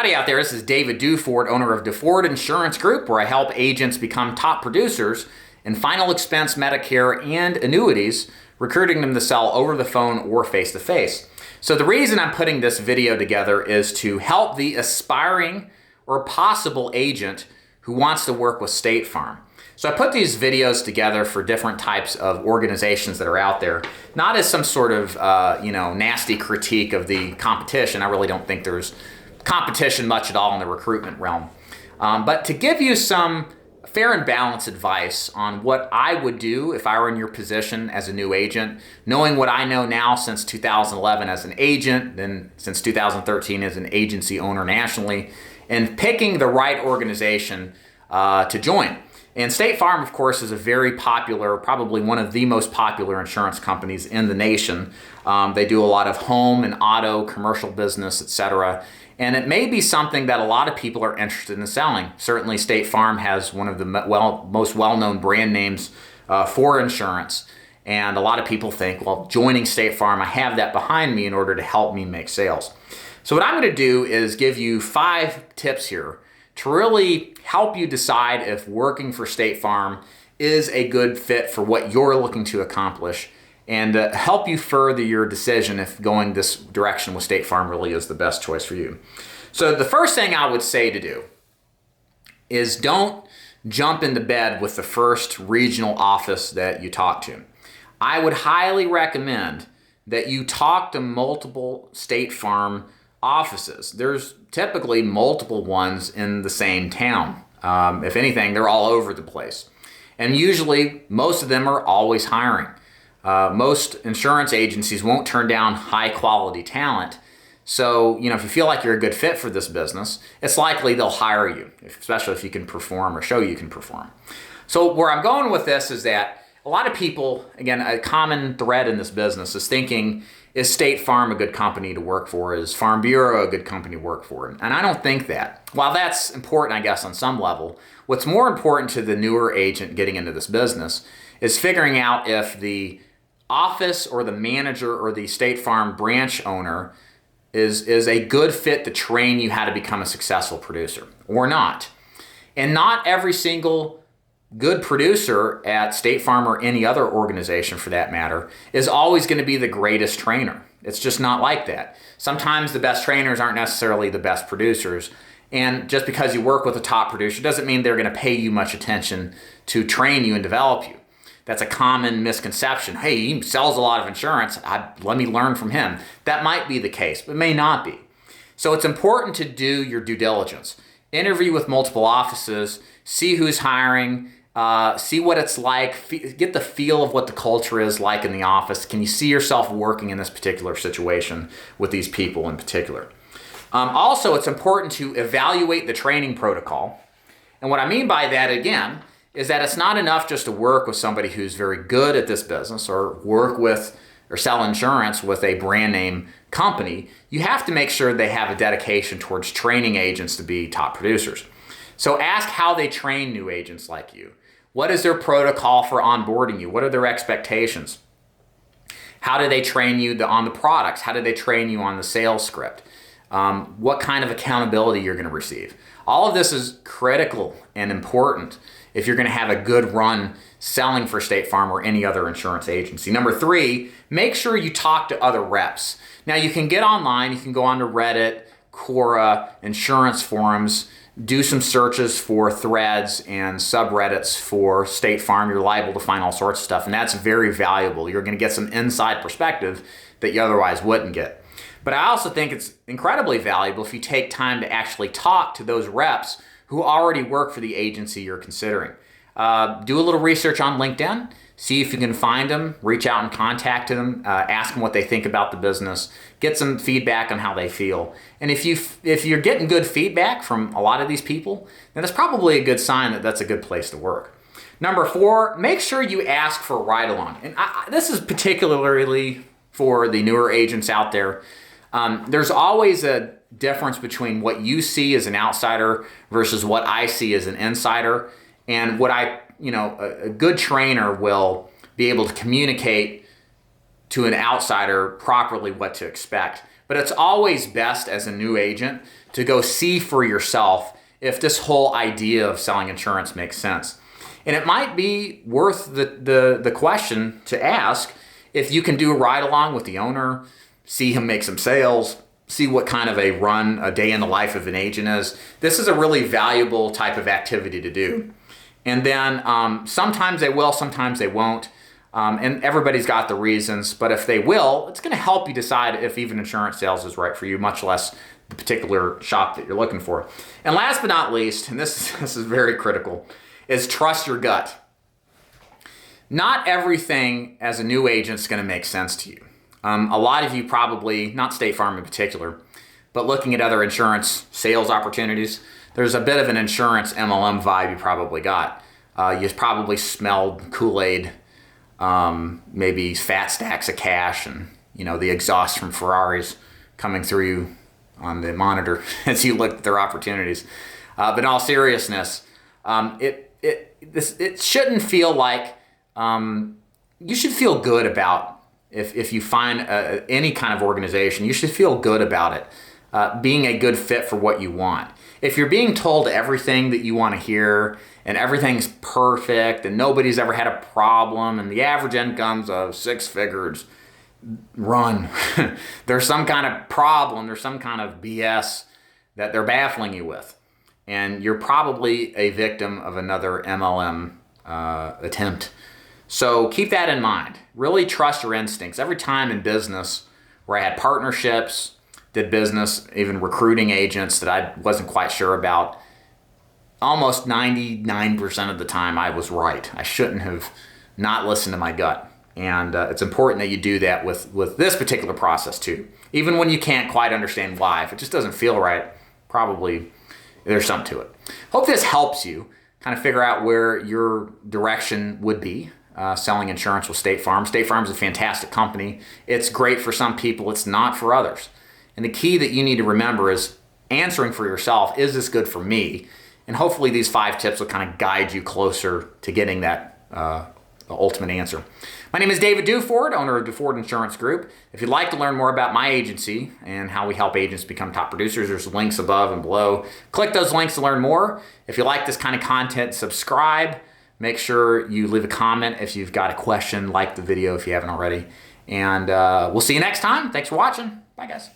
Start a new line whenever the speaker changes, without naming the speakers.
Howdy out there, this is David Duford, owner of Duford Insurance Group, where I help agents become top producers in final expense Medicare and annuities, recruiting them to sell over the phone or face-to-face. So the reason I'm putting this video together is to help the aspiring or possible agent who wants to work with State Farm. So I put these videos together for different types of organizations that are out there, not as some sort of nasty critique of the competition. I really don't think there's competition much at all in the recruitment realm. But to give you some fair and balanced advice on what I would do if I were in your position as a new agent, knowing what I know now since 2011 as an agent, then since 2013 as an agency owner nationally, and picking the right organization to join. And State Farm, of course, is a very popular, probably one of the most popular insurance companies in the nation. They do a lot of home and auto, commercial business, etc. And it may be something that a lot of people are interested in selling. Certainly State Farm has one of the most well-known brand names for insurance. And a lot of people think, well, joining State Farm, I have that behind me in order to help me make sales. So what I'm going to do is give you 5 tips here to really help you decide if working for State Farm is a good fit for what you're looking to accomplish, and help you further your decision if going this direction with State Farm really is the best choice for you. So the first thing I would say to do is don't jump into bed with the first regional office that you talk to. I would highly recommend that you talk to multiple State Farm offices. There's typically multiple ones in the same town. If anything, they're all over the place. And usually, most of them are always hiring. Most insurance agencies won't turn down high quality talent. So, if you feel like you're a good fit for this business, it's likely they'll hire you, especially if you can perform or show you can perform. So where I'm going with this is that a lot of people, again, a common thread in this business is thinking, is State Farm a good company to work for? Is Farm Bureau a good company to work for? And I don't think that. While that's important, I guess, on some level, what's more important to the newer agent getting into this business is figuring out if the office or the manager or the State Farm branch owner is a good fit to train you how to become a successful producer or not. And not every single good producer at State Farm or any other organization for that matter is always going to be the greatest trainer. It's just not like that. Sometimes the best trainers aren't necessarily the best producers. And just because you work with a top producer doesn't mean they're going to pay you much attention to train you and develop you. That's a common misconception. Hey, he sells a lot of insurance. Let me learn from him. That might be the case, but may not be. So it's important to do your due diligence. Interview with multiple offices, see who's hiring, see what it's like, get the feel of what the culture is like in the office. Can you see yourself working in this particular situation with these people in particular? Also, it's important to evaluate the training protocol. And what I mean by that, again, is that it's not enough just to work with somebody who's very good at this business or work with or sell insurance with a brand name company. You have to make sure they have a dedication towards training agents to be top producers. So ask how they train new agents like you. What is their protocol for onboarding you? What are their expectations? How do they train you on the products? How do they train you on the sales script? What kind of accountability you're going to receive? All of this is critical and important if you're going to have a good run selling for State Farm or any other insurance agency. Number 3, make sure you talk to other reps. Now you can get online, you can go onto Reddit, Quora, insurance forums, do some searches for threads and subreddits for State Farm. You're liable to find all sorts of stuff, and that's very valuable. You're going to get some inside perspective that you otherwise wouldn't get. But I also think it's incredibly valuable if you take time to actually talk to those reps who already work for the agency you're considering. Do a little research on LinkedIn, see if you can find them, reach out and contact them, ask them what they think about the business, get some feedback on how they feel. And if you're getting good feedback from a lot of these people, then that's probably a good sign that that's a good place to work. Number 4, make sure you ask for a ride-along. And this is particularly for the newer agents out there. There's always a difference between what you see as an outsider versus what I see as an insider. And what a good trainer will be able to communicate to an outsider properly what to expect. But it's always best as a new agent to go see for yourself if this whole idea of selling insurance makes sense. And it might be worth the question to ask if you can do a ride along with the owner, see him make some sales, see what kind of a day in the life of an agent is. This is a really valuable type of activity to do. And then sometimes they will, sometimes they won't. And everybody's got the reasons, but if they will, it's going to help you decide if even insurance sales is right for you, much less the particular shop that you're looking for. And last but not least, and this is very critical, is trust your gut. Not everything as a new agent is going to make sense to you. A lot of you probably, not State Farm in particular, but looking at other insurance sales opportunities, there's a bit of an insurance MLM vibe you probably got. You probably smelled Kool-Aid, maybe fat stacks of cash, and the exhaust from Ferraris coming through you on the monitor as you look at their opportunities. But in all seriousness, it shouldn't feel like you should feel good about if you find any kind of organization. You should feel good about it being a good fit for what you want. If you're being told everything that you want to hear and everything's perfect and nobody's ever had a problem and the average income's of 6 figures, run. There's some kind of problem, there's some kind of BS that they're baffling you with. And you're probably a victim of another MLM attempt. So keep that in mind. Really trust your instincts. Every time in business where I had partnerships, did business, even recruiting agents that I wasn't quite sure about, almost 99% of the time I was right. I shouldn't have not listened to my gut. And it's important that you do that with this particular process too. Even when you can't quite understand why. If it just doesn't feel right, probably there's something to it. Hope this helps you kind of figure out where your direction would be selling insurance with State Farm. State Farm is a fantastic company. It's great for some people. It's not for others. And the key that you need to remember is answering for yourself, is this good for me? And hopefully these 5 tips will kind of guide you closer to getting that ultimate answer. My name is David Duford, owner of Duford Insurance Group. If you'd like to learn more about my agency and how we help agents become top producers, there's links above and below. Click those links to learn more. If you like this kind of content, subscribe. Make sure you leave a comment if you've got a question, like the video if you haven't already. And we'll see you next time. Thanks for watching. Bye, guys.